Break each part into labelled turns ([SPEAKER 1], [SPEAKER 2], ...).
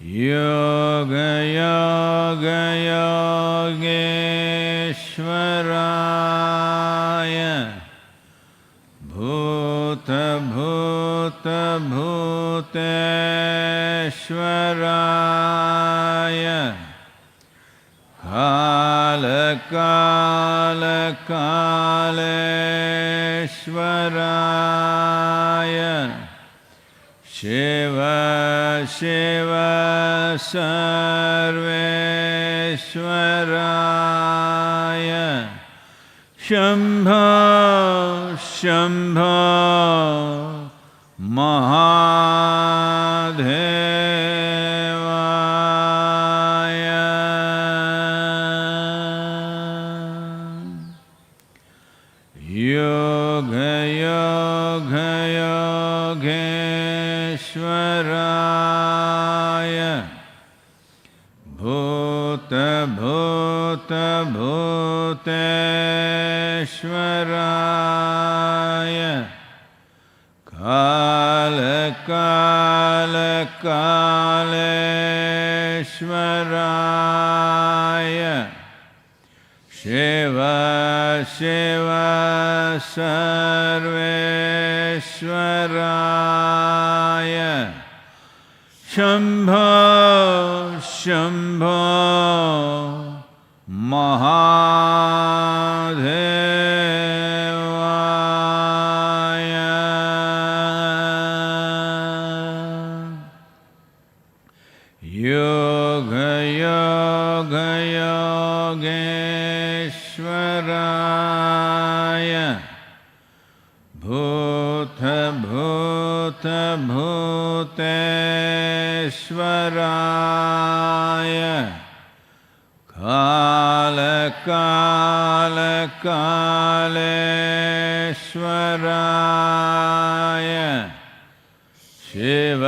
[SPEAKER 1] योगयोगयोगेश्वराय भूतभूतभूतेश्वराय कालकालकालेश्वराय शिव शिव सर्वेश्वराय शम्भो शम्भो महादेवाय योगयोगयोगेश्वराय भूतभूतभूतेश्वराय कालकालकालेश्वराय शिव शिव सर्वेश्वराय शम्भो शम्भो महादेवाय योगयोगयोगेश्वराय भूतभूतभूतेश्वराय कालकालकालेश्वराय शिव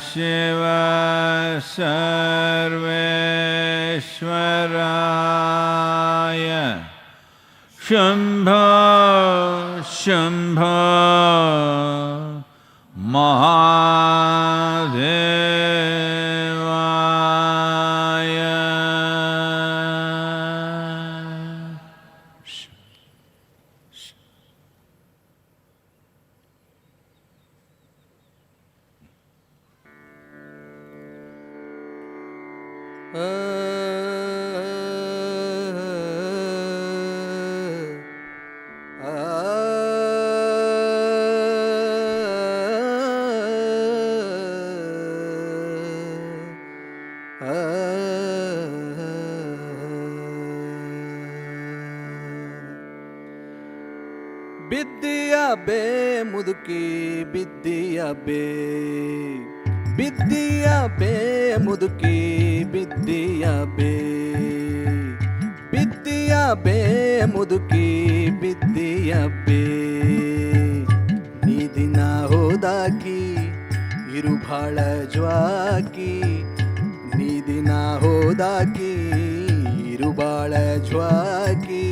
[SPEAKER 1] शिव सर्वेश्वराय शम्भो शम्भो महादेवाय
[SPEAKER 2] ಬಿದ್ದಿಯ ಬೇ ಮುದುಕಿ ಬಿದ್ದಿಯ ಬೇ ಬಿದ್ದಿಯ ಬೇ ಮುದುಕಿ ಬಿದ್ದಿಯ ಬೇ ಬಿದ್ದಿಯ ಬೇ ಮುದುಕಿ ಬಿದ್ದಿಯ ಬೇ ನೀ ದಿನ ಹೋದಾಕಿ ಇರು ಭಾಳ ಜ್ವಾಕಿ ನೀ ದಿನ ಹೋದಾಕಿ ಇರು ಭಾಳ ಜ್ವಾಕಿ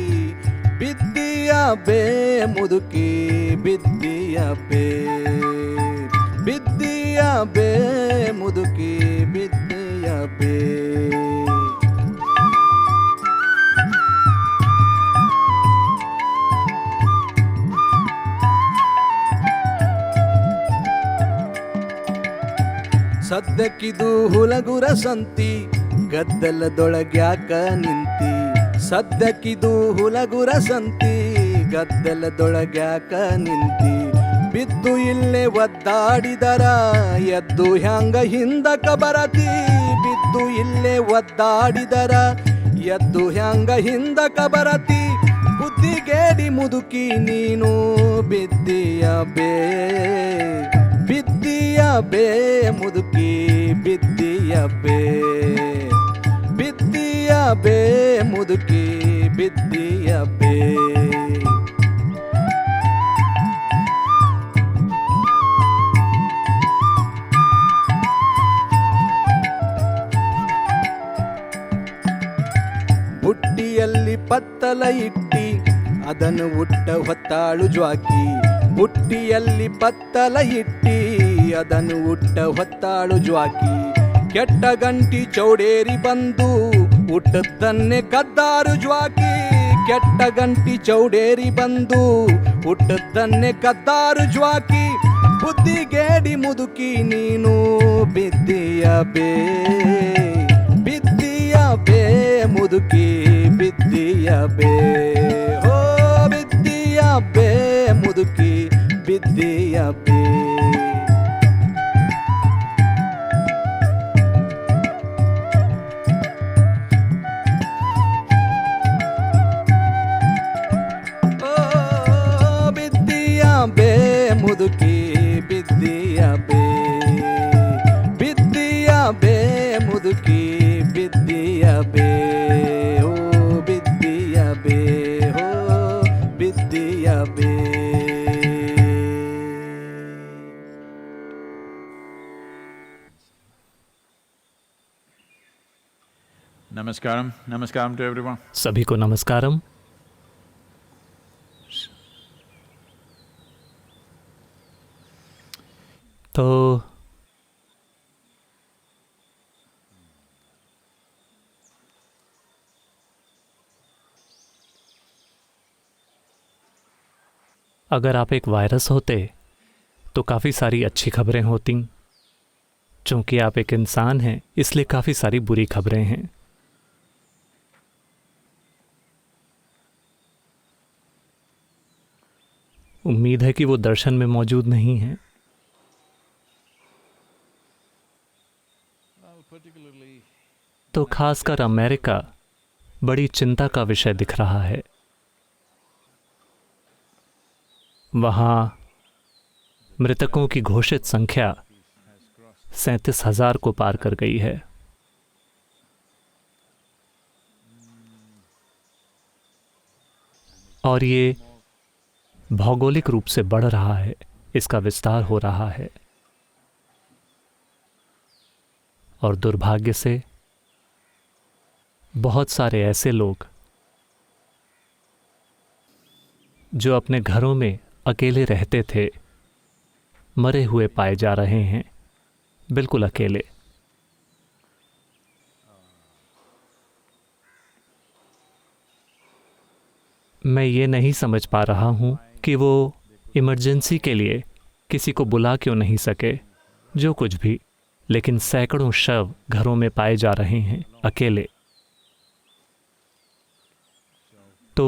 [SPEAKER 2] ಬಿದ್ದಿಯ ಬೇ ಮುದುಕಿ ಬಿದ್ದಿಯ ಬೇ ಬಿದ್ದಿಯ ಬೇ ಮುದುಕಿ ಬಿದ್ದಿಯ ಬೇ ಸದ್ದಕ್ಕಿದು ಹುಲಗುರ ಸಂತಿ ಗದ್ದಲದೊಳಗ್ಯಾಕ ನಿಂತಿ ಸದ್ದಕ್ಕಿದು ಹುಲಗುರ ಸಂತಿ ಗದ್ದಲದೊಳಗ್ಯಾಕ ನಿಂತಿ ಬಿದ್ದು ಇಲ್ಲೇ ಒದ್ದಾಡಿದರ ಎದ್ದು ಹ್ಯಾಂಗ ಹಿಂದಕ ಬರತಿ ಬಿದ್ದು ಇಲ್ಲೇ ಒದ್ದಾಡಿದರ ಎದ್ದು ಹ್ಯಾಂಗ ಹಿಂದಕ ಬರತಿ ಬುದ್ಧಿಗೇಡಿ ಮುದುಕಿ ನೀನು ಬಿದ್ದಿಯ ಬೇ ಬಿದ್ದಿಯ ಬೇ ಮುದುಕಿ ಬಿದ್ದಿಯ ಬೇ ಬಿದ್ದಿಯ ಬೇ ಮುದುಕಿ ಬಿದ್ದಿಯ ಬೇ ಬುಟ್ಟಿಯಲ್ಲಿ ಪತ್ತಲ ಇಟ್ಟಿ ಅದನ್ನು ಉಟ್ಟ ಹೊತ್ತಾಳು ಜ್ವಾಕಿ ಬುಟ್ಟಿಯಲ್ಲಿ ಪತ್ತಲ ಇಟ್ಟಿ ಅದನ್ನು ಉಟ್ಟ ಹೊತ್ತಾಳು ಜ್ವಾಕಿ ಕೆಟ್ಟ ಗಂಟಿ ಚೌಡೇರಿ ಬಂದು ಹುಟ್ಟದ್ದನ್ನೇ ಕದ್ದಾರು ಜ್ವಾಕಿ. ಕೆಟ್ಟ ಗಂಟಿ ಚೌಡೇರಿ ಬಂದು ಹುಟ್ಟದ್ದನ್ನೇ ಕದ್ದಾರು ಜ್ವಾಕಿ. ಬುದ್ಧಿಗೇಡಿ ಮುದುಕಿ ನೀನು ಬಿದ್ದೀಯ ಬೇ, ಬಿದ್ದೀಯ ಬೇ ಮುದುಕಿ ಬಿದ್ದೀಯ ಬೇ. ಹೋ ಬಿದ್ದೀಯ ಬೇ ಮುದುಕಿ ಬಿದ್ದೀಯ ಬೇ. ಬೇ ಮುದುಕಿ ಬಿದ್ದೀಯ ಬೇ, ಬಿದ್ದೀಯ ಬೇ ಮುದುಕಿ ಬಿದ್ದೀಯ ಬೇ. ಹೋ ಬಿದ್ದೀಯ ಬೇ, ಹೋ ಬಿದ್ದೀಯ ಬೇ.
[SPEAKER 1] Namaskaram. Namaskaram to everyone.
[SPEAKER 3] सभी को नमस्कारम. तो अगर आप एक वायरस होते तो काफ़ी सारी अच्छी खबरें होती. चूंकि आप एक इंसान हैं इसलिए काफ़ी सारी बुरी खबरें हैं. उम्मीद है कि वो दर्शन में मौजूद नहीं है. तो खासकर अमेरिका बड़ी चिंता का विषय दिख रहा है. वहाँ मृतकों की घोषित संख्या 37,000 को पार कर गई है. और ये भौगोलिक रूप से बढ़ रहा है, इसका विस्तार हो रहा है. और दुर्भाग्य से बहुत सारे ऐसे लोग जो अपने घरों में अकेले रहते थे मरे हुए पाए जा रहे हैं, बिल्कुल अकेले. मैं ये नहीं समझ पा रहा हूँ कि वो इमरजेंसी के लिए किसी को बुला क्यों नहीं सके, जो कुछ भी. लेकिन सैकड़ों शव घरों में पाए जा रहे हैं अकेले. तो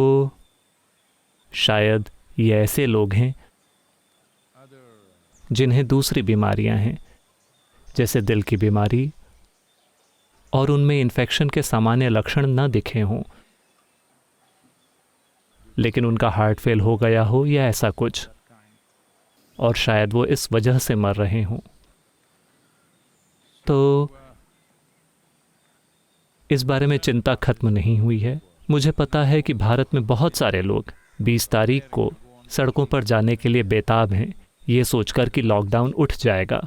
[SPEAKER 3] शायद ये ऐसे लोग हैं जिन्हें दूसरी बीमारियां हैं, जैसे दिल की बीमारी, और उनमें इन्फेक्शन के सामान्य लक्षण न दिखे हों, लेकिन उनका हार्ट फेल हो गया हो या ऐसा कुछ, और शायद वो इस वजह से मर रहे हों. तो इस बारे में चिंता खत्म नहीं हुई है. मुझे पता है कि भारत में बहुत सारे लोग 20 तारीख को सड़कों पर जाने के लिए बेताब हैं, ये सोचकर कि लॉकडाउन उठ जाएगा.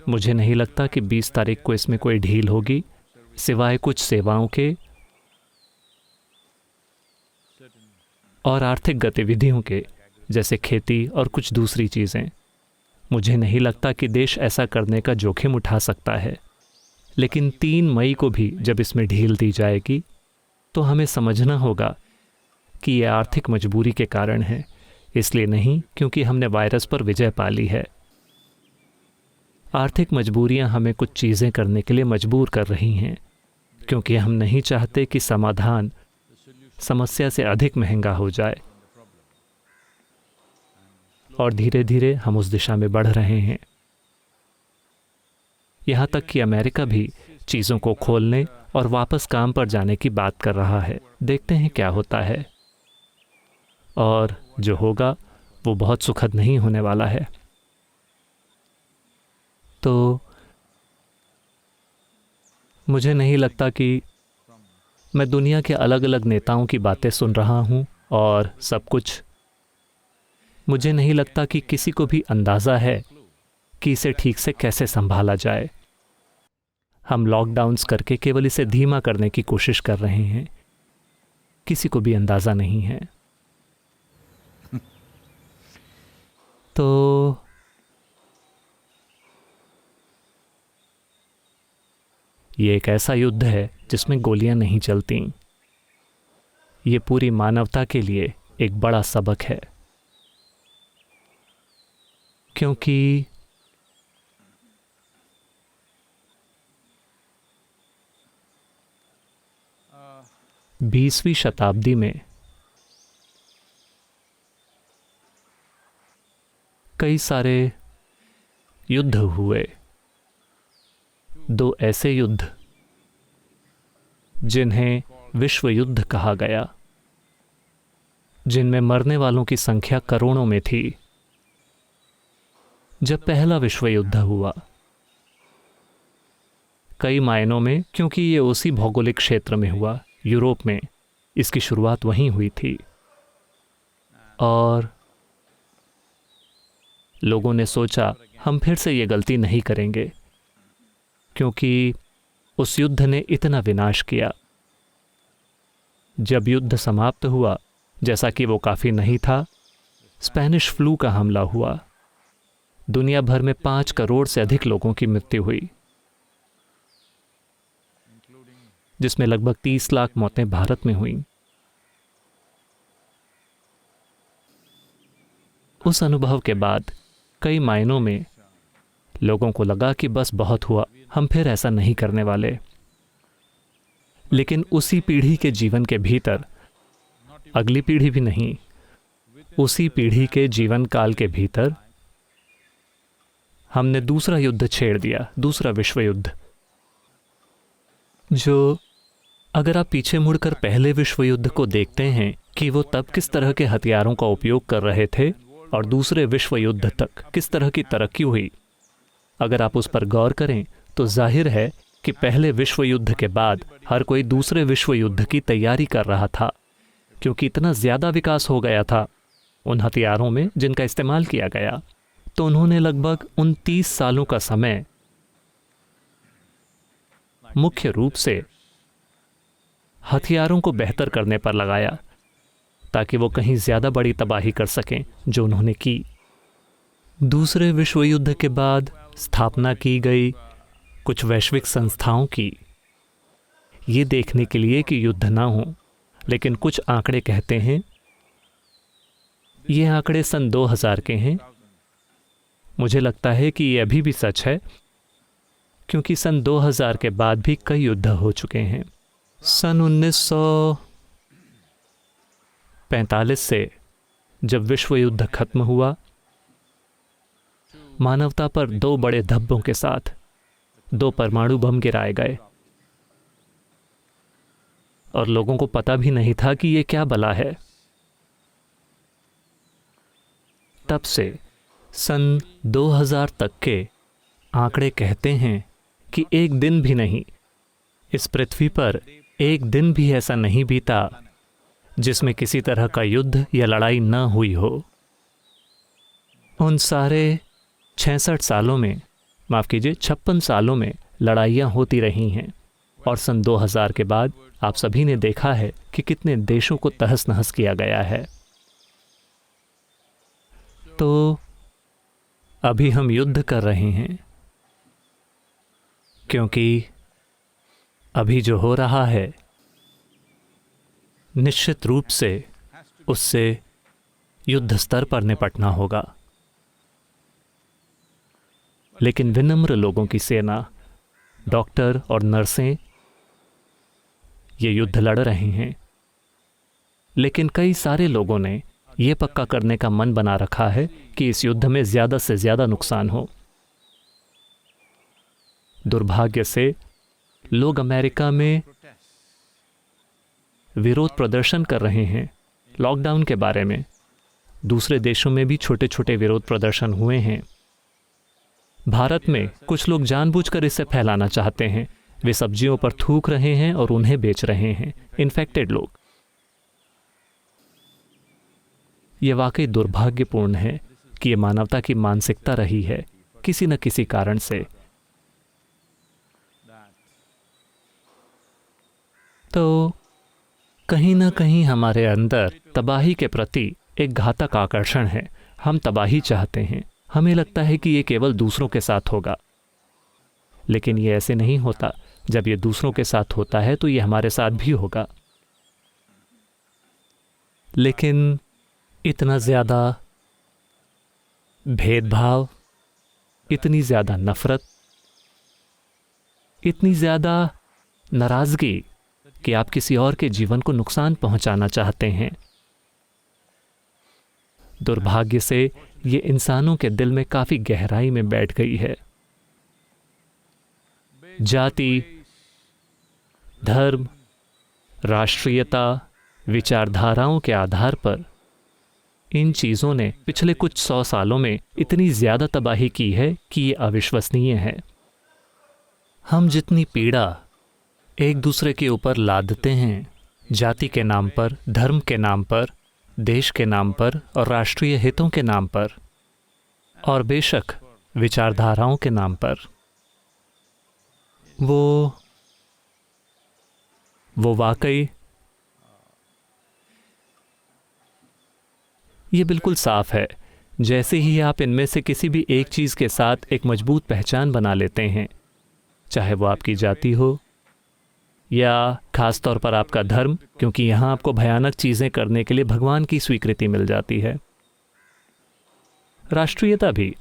[SPEAKER 3] मुझे नहीं लगता कि 20 तारीख को इसमें कोई ढील होगी, सिवाय कुछ सेवाओं के और आर्थिक गतिविधियों के, जैसे खेती और कुछ दूसरी चीज़ें. मुझे नहीं लगता कि देश ऐसा करने का जोखिम उठा सकता है. लेकिन 3 मई को भी जब इसमें ढील दी जाएगी तो हमें समझना होगा कि ये आर्थिक मजबूरी के कारण है, इसलिए नहीं क्योंकि हमने वायरस पर विजय पा ली है. आर्थिक मजबूरियां हमें कुछ चीज़ें करने के लिए मजबूर कर रही हैं, क्योंकि हम नहीं चाहते कि समाधान समस्या से अधिक महंगा हो जाए. और धीरे धीरे हम उस दिशा में बढ़ रहे हैं. यहाँ तक कि अमेरिका भी चीज़ों को खोलने और वापस काम पर जाने की बात कर रहा है. देखते हैं क्या होता है, और जो होगा वो बहुत सुखद नहीं होने वाला है. तो मुझे नहीं लगता कि मैं दुनिया के अलग अलग नेताओं की बातें सुन रहा हूँ और सब कुछ. मुझे नहीं लगता कि किसी को भी अंदाज़ा है कि इसे ठीक से कैसे संभाला जाए. हम लॉकडाउन्स करके केवल इसे धीमा करने की कोशिश कर रहे हैं. किसी को भी अंदाज़ा नहीं है. तो ये एक ऐसा युद्ध है जिसमें गोलियां नहीं चलती। ये पूरी मानवता के लिए एक बड़ा सबक है, क्योंकि बीसवीं शताब्दी में कई सारे युद्ध हुए। दो ऐसे युद्ध जिन्हें विश्व युद्ध कहा गया, जिनमें मरने वालों की संख्या करोड़ों में थी। जब पहला विश्व युद्ध हुआ, कई मायनों में, क्योंकि ये उसी भौगोलिक क्षेत्र में हुआ, यूरोप में, इसकी शुरुआत वहीं हुई थी, और लोगों ने सोचा हम फिर से ये गलती नहीं करेंगे, क्योंकि उस युद्ध ने इतना विनाश किया। जब युद्ध समाप्त हुआ, जैसा कि वो काफ़ी नहीं था, स्पेनिश फ्लू का हमला हुआ। दुनिया भर में 5 करोड़ से अधिक लोगों की मृत्यु हुई, जिसमें लगभग 30 लाख मौतें भारत में हुईं। उस अनुभव के बाद कई मायनों में लोगों को लगा कि बस बहुत हुआ, हम फिर ऐसा नहीं करने वाले। लेकिन उसी पीढ़ी के जीवन के भीतर, अगली पीढ़ी भी नहीं, उसी पीढ़ी के जीवन काल के भीतर हमने दूसरा युद्ध छेड़ दिया, दूसरा विश्व युद्ध, जो अगर आप पीछे मुड़कर पहले विश्व युद्ध को देखते हैं कि वो तब किस तरह के हथियारों का उपयोग कर रहे थे और दूसरे विश्व युद्ध तक किस तरह की तरक्की हुई, अगर आप उस पर गौर करें तो जाहिर है कि पहले विश्व युद्ध के बाद हर कोई दूसरे विश्व युद्ध की तैयारी कर रहा था, क्योंकि इतना ज़्यादा विकास हो गया था उन हथियारों में जिनका इस्तेमाल किया गया। तो उन्होंने लगभग उन 30 सालों का समय मुख्य रूप से हथियारों को बेहतर करने पर लगाया, ताकि वो कहीं ज़्यादा बड़ी तबाही कर सकें, जो उन्होंने की। दूसरे विश्व युद्ध के बाद स्थापना की गई कुछ वैश्विक संस्थाओं की, ये देखने के लिए कि युद्ध ना हो। लेकिन कुछ आंकड़े कहते हैं, ये आंकड़े सन 2000 के हैं, मुझे लगता है कि ये अभी भी सच है, क्योंकि सन 2000 के बाद भी कई युद्ध हो चुके हैं। सन 1945 से जब विश्व युद्ध खत्म हुआ, मानवता पर 2 बड़े धब्बों के साथ 2 परमाणु बम गिराए गए, और लोगों को पता भी नहीं था कि ये क्या बला है। तब से सन 2000 तक के आंकड़े कहते हैं कि एक दिन भी नहीं, इस पृथ्वी पर एक दिन भी ऐसा नहीं बीता जिसमें किसी तरह का युद्ध या लड़ाई न हुई हो। उन सारे 66 सालों में, माफ़ कीजिए 56 सालों में लड़ाइयाँ होती रही हैं, और सन 2000 के बाद आप सभी ने देखा है कि कितने देशों को तहस नहस किया गया है। तो अभी हम युद्ध कर रहे हैं, क्योंकि अभी जो हो रहा है निश्चित रूप से उससे युद्ध स्तर पर निपटना होगा। लेकिन विनम्र लोगों की सेना, डॉक्टर और नर्सें ये युद्ध लड़ रहे हैं, लेकिन कई सारे लोगों ने ये पक्का करने का मन बना रखा है कि इस युद्ध में ज़्यादा से ज़्यादा नुकसान हो। दुर्भाग्य से लोग अमेरिका में विरोध प्रदर्शन कर रहे हैं लॉकडाउन के बारे में। दूसरे देशों में भी छोटे छोटे विरोध प्रदर्शन हुए हैं। भारत में कुछ लोग जानबूझकर इसे फैलाना चाहते हैं। वे सब्जियों पर थूक रहे हैं और उन्हें बेच रहे हैं, इन्फेक्टेड लोग। यह वाकई दुर्भाग्यपूर्ण है कि यह मानवता की मानसिकता रही है किसी न किसी कारण से। तो कहीं ना कहीं हमारे अंदर तबाही के प्रति एक घातक आकर्षण है। हम तबाही चाहते हैं। हमें लगता है कि ये केवल दूसरों के साथ होगा, लेकिन ये ऐसे नहीं होता। जब ये दूसरों के साथ होता है तो ये हमारे साथ भी होगा। लेकिन इतना ज़्यादा भेदभाव, इतनी ज़्यादा नफरत, इतनी ज़्यादा नाराज़गी कि आप किसी और के जीवन को नुकसान पहुंचाना चाहते हैं। दुर्भाग्य से ये इंसानों के दिल में काफ़ी गहराई में बैठ गई है। जाति, धर्म, राष्ट्रीयता, विचारधाराओं के आधार पर इन चीज़ों ने पिछले कुछ 100 सालों में इतनी ज़्यादा तबाही की है कि ये अविश्वसनीय है। हम जितनी पीड़ा एक दूसरे के ऊपर लादते हैं, जाति के नाम पर, धर्म के नाम पर, देश के नाम पर और राष्ट्रीय हितों के नाम पर, और बेशक विचारधाराओं के नाम पर, वो वाकई ये बिल्कुल साफ है। जैसे ही आप इनमें से किसी भी एक चीज़ के साथ एक मजबूत पहचान बना लेते हैं, चाहे वो आपकी जाति हो या खास तौर पर आपका धर्म, क्योंकि यहाँ आपको भयानक चीज़ें करने के लिए भगवान की स्वीकृति मिल जाती है। राष्ट्रीयता भी,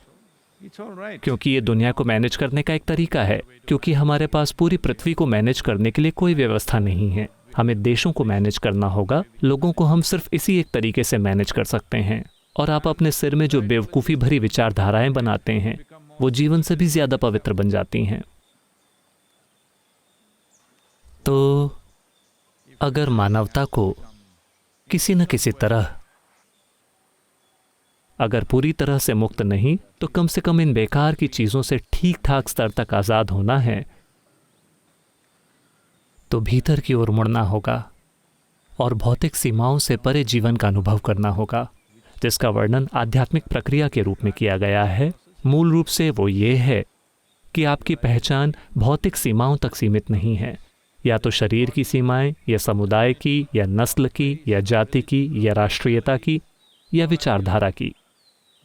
[SPEAKER 3] क्योंकि ये दुनिया को मैनेज करने का एक तरीका है, क्योंकि हमारे पास पूरी पृथ्वी को मैनेज करने के लिए कोई व्यवस्था नहीं है। हमें देशों को मैनेज करना होगा, लोगों को हम सिर्फ इसी एक तरीके से मैनेज कर सकते हैं। और आप अपने सिर में जो बेवकूफ़ी भरी विचारधाराएं बनाते हैं, वो जीवन से भी ज़्यादा पवित्र बन जाती हैं। तो अगर मानवता को किसी न किसी तरह, अगर पूरी तरह से मुक्त नहीं तो कम से कम इन बेकार की चीज़ों से ठीक ठाक स्तर तक आज़ाद होना है, तो भीतर की ओर मुड़ना होगा और भौतिक सीमाओं से परे जीवन का अनुभव करना होगा, जिसका वर्णन आध्यात्मिक प्रक्रिया के रूप में किया गया है। मूल रूप से वो ये है कि आपकी पहचान भौतिक सीमाओं तक सीमित नहीं है, या तो शरीर की सीमाएं, या समुदाय की, या नस्ल की, या जाति की, या राष्ट्रीयता की, या विचारधारा की।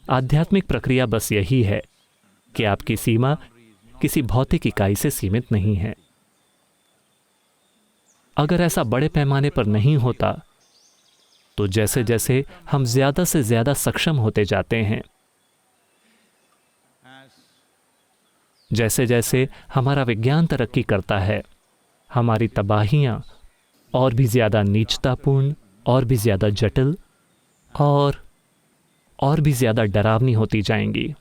[SPEAKER 3] आध्यात्मिक प्रक्रिया बस यही है कि आपकी सीमा किसी भौतिक इकाई से सीमित नहीं है। अगर ऐसा बड़े पैमाने पर नहीं होता तो जैसे जैसे हम ज़्यादा से ज़्यादा सक्षम होते जाते हैं, जैसे जैसे हमारा विज्ञान तरक्की करता है, हमारी तबाहियाँ और भी ज़्यादा नीचतापूर्ण, और भी ज़्यादा जटिल और भी ज़्यादा डरावनी होती जाएंगी।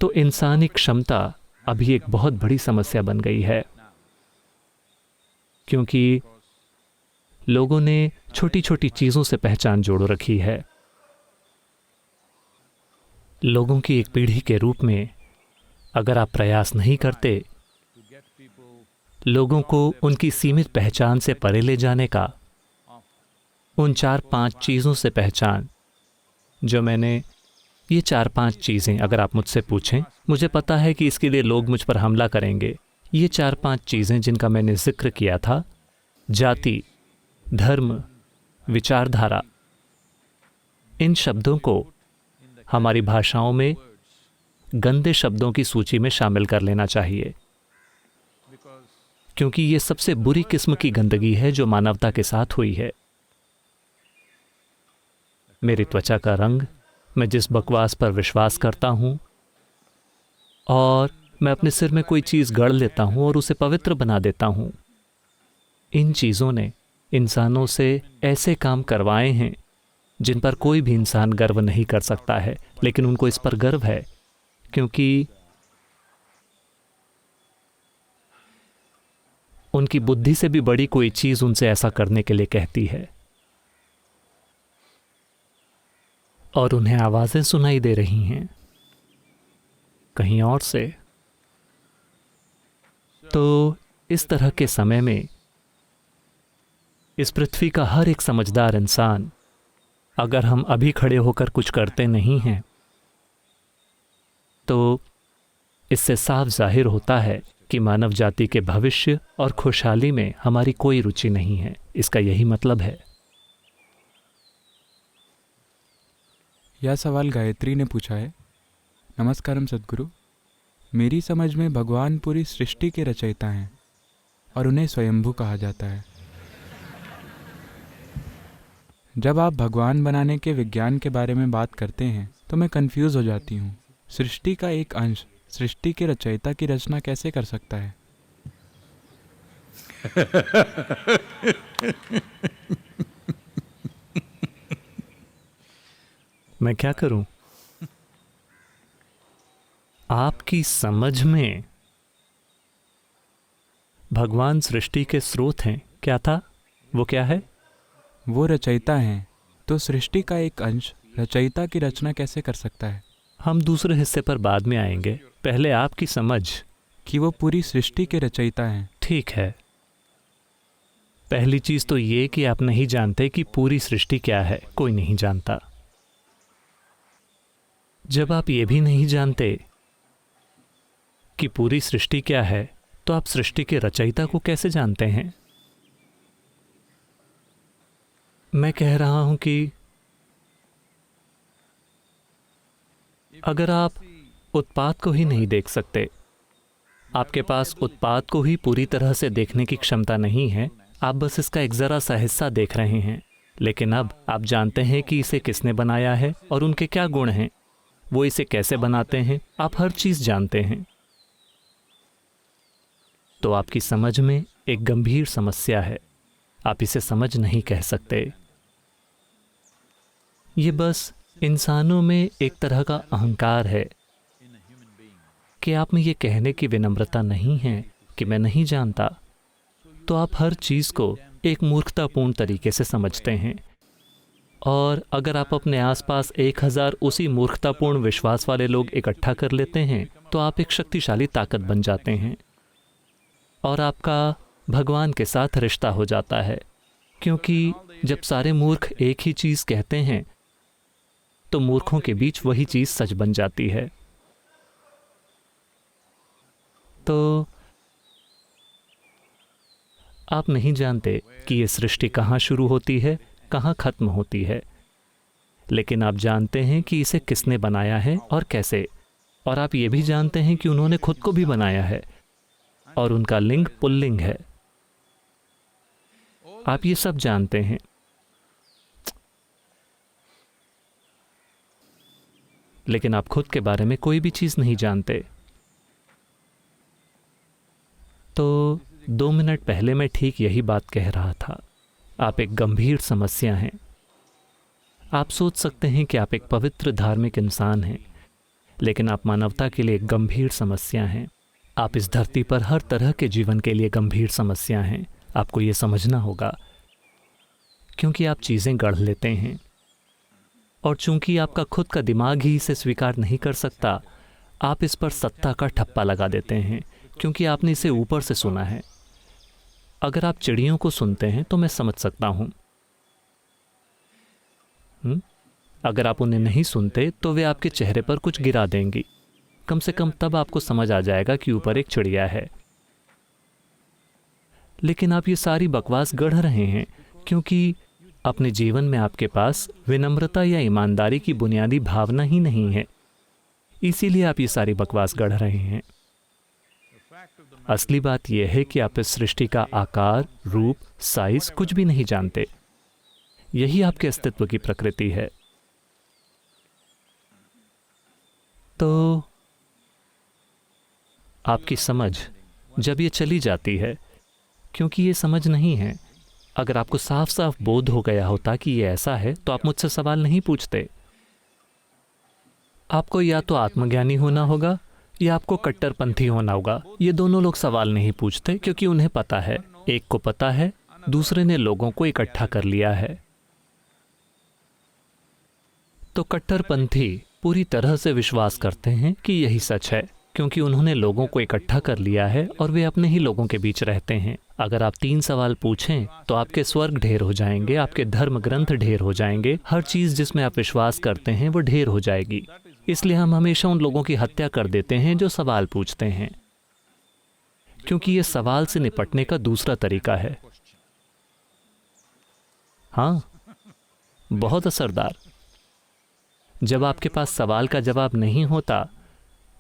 [SPEAKER 3] तो इंसानी क्षमता अभी एक बहुत बड़ी समस्या बन गई है, क्योंकि लोगों ने छोटी छोटी चीज़ों से पहचान जोड़ रखी है। लोगों की एक पीढ़ी के रूप में अगर आप प्रयास नहीं करते लोगों को उनकी सीमित पहचान से परे ले जाने का, उन 4-5 चीज़ों से पहचान जो मैंने, ये 4-5 चीज़ें अगर आप मुझसे पूछें, मुझे पता है कि इसके लिए लोग मुझ पर हमला करेंगे। ये 4-5 चीज़ें जिनका मैंने जिक्र किया था, जाति, धर्म, विचारधारा, इन शब्दों को हमारी भाषाओं में गंदे शब्दों की सूची में शामिल कर लेना चाहिए, क्योंकि ये सबसे बुरी किस्म की गंदगी है जो मानवता के साथ हुई है। मेरी त्वचा का रंग, मैं जिस बकवास पर विश्वास करता हूँ, और मैं अपने सिर में कोई चीज़ गढ़ लेता हूँ और उसे पवित्र बना देता हूँ। इन चीज़ों ने इंसानों से ऐसे काम करवाए हैं जिन पर कोई भी इंसान गर्व नहीं कर सकता है, लेकिन उनको इस पर गर्व है क्योंकि उनकी बुद्धि से भी बड़ी कोई चीज़ उनसे ऐसा करने के लिए कहती है, और उन्हें आवाज़ें सुनाई दे रही हैं कहीं और से। तो इस तरह के समय में इस पृथ्वी का हर एक समझदार इंसान, अगर हम अभी खड़े होकर कुछ करते नहीं हैं, तो इससे साफ जाहिर होता है कि मानव जाति के भविष्य और खुशहाली में हमारी कोई रुचि नहीं है। इसका यही मतलब है।
[SPEAKER 4] यह सवाल गायत्री ने पूछा है। नमस्कारम सद्गुरु। मेरी समझ में भगवान पूरी सृष्टि के रचयिता हैं और उन्हें स्वयंभू कहा जाता है। जब आप भगवान बनाने के विज्ञान के बारे में बात करते हैं तो मैं कंफ्यूज हो जाती हूँ। सृष्टि का एक अंश सृष्टि के रचयिता की रचना कैसे कर सकता है?
[SPEAKER 3] मैं क्या करूं? आपकी समझ में भगवान सृष्टि के स्रोत हैं, क्या था? वो क्या है?
[SPEAKER 4] वो रचयिता हैं, तो सृष्टि का एक अंश रचयिता की रचना कैसे कर सकता है?
[SPEAKER 3] हम दूसरे हिस्से पर बाद में आएंगे, पहले आपकी समझ
[SPEAKER 4] कि वो पूरी सृष्टि के रचयिता हैं।
[SPEAKER 3] ठीक है। पहली चीज तो ये कि आप नहीं जानते कि पूरी सृष्टि क्या है, कोई नहीं जानता। जब आप ये भी नहीं जानते कि पूरी सृष्टि क्या है, तो आप सृष्टि के रचयिता को कैसे जानते हैं? मैं कह रहा हूं कि अगर आप उत्पाद को ही नहीं देख सकते, आपके पास उत्पाद को ही पूरी तरह से देखने की क्षमता नहीं है, आप बस इसका एक जरा सा हिस्सा देख रहे हैं, लेकिन अब आप जानते हैं कि इसे किसने बनाया है और उनके क्या गुण हैं, वो इसे कैसे बनाते हैं, आप हर चीज जानते हैं। तो आपकी समझ में एक गंभीर समस्या है, आप इसे समझ नहीं कह सकते। ये बस इंसानों में एक तरह का अहंकार है कि आप में ये कहने की विनम्रता नहीं है कि मैं नहीं जानता, तो आप हर चीज को एक मूर्खतापूर्ण तरीके से समझते हैं। और अगर आप अपने आसपास 1000 उसी मूर्खतापूर्ण विश्वास वाले लोग इकट्ठा कर लेते हैं, तो आप एक शक्तिशाली ताकत बन जाते हैं और आपका भगवान के साथ रिश्ता हो जाता है। क्योंकि जब सारे मूर्ख एक ही चीज कहते हैं, तो मूर्खों के बीच वही चीज सच बन जाती है। तो आप नहीं जानते कि ये सृष्टि कहाँ शुरू होती है, कहाँ खत्म होती है, लेकिन आप जानते हैं कि इसे किसने बनाया है और कैसे। और आप ये भी जानते हैं कि उन्होंने खुद को भी बनाया है और उनका लिंग पुल्लिंग है। आप ये सब जानते हैं, लेकिन आप खुद के बारे में कोई भी चीज नहीं जानते। तो 2 मिनट पहले मैं ठीक यही बात कह रहा था। आप एक गंभीर समस्या हैं। आप सोच सकते हैं कि आप एक पवित्र धार्मिक इंसान हैं, लेकिन आप मानवता के लिए एक गंभीर समस्या हैं। आप इस धरती पर हर तरह के जीवन के लिए गंभीर समस्या हैं। आपको ये समझना होगा, क्योंकि आप चीज़ें गढ़ लेते हैं और चूंकि आपका खुद का दिमाग ही इसे स्वीकार नहीं कर सकता, आप इस पर सत्ता का ठप्पा लगा देते हैं, क्योंकि आपने इसे ऊपर से सुना है। अगर आप चिड़ियों को सुनते हैं तो मैं समझ सकता हूं। अगर आप उन्हें नहीं सुनते तो वे आपके चेहरे पर कुछ गिरा देंगी। कम से कम तब आपको समझ आ जाएगा कि ऊपर एक चिड़िया है। लेकिन आप ये सारी बकवास गढ़ रहे हैं, क्योंकि अपने जीवन में आपके पास विनम्रता या ईमानदारी की बुनियादी भावना ही नहीं है। इसीलिए आप ये सारी बकवास गढ़ रहे हैं। असली बात यह है कि आप इस सृष्टि का आकार, रूप, साइज कुछ भी नहीं जानते। यही आपके अस्तित्व की प्रकृति है। तो आपकी समझ जब ये चली जाती है, क्योंकि ये समझ नहीं है। अगर आपको साफ साफ बोध हो गया होता कि ये ऐसा है, तो आप मुझसे सवाल नहीं पूछते। आपको या तो आत्मज्ञानी होना होगा या आपको कट्टरपंथी होना होगा। ये दोनों लोग सवाल नहीं पूछते, क्योंकि उन्हें पता है। एक को पता है, दूसरे ने लोगों को इकट्ठा कर लिया है। तो कट्टरपंथी पूरी तरह से विश्वास करते हैं कि यही सच है, क्योंकि उन्होंने लोगों को इकट्ठा कर लिया है और वे अपने ही लोगों के बीच रहते हैं। अगर आप 3 सवाल पूछें तो आपके स्वर्ग ढेर हो जाएंगे, आपके धर्म ग्रंथ ढेर हो जाएंगे, हर चीज जिसमें आप विश्वास करते हैं वो ढेर हो जाएगी। इसलिए हम हमेशा उन लोगों की हत्या कर देते हैं जो सवाल पूछते हैं, क्योंकि ये सवाल से निपटने का दूसरा तरीका है। हाँ, बहुत असरदार। जब आपके पास सवाल का जवाब नहीं होता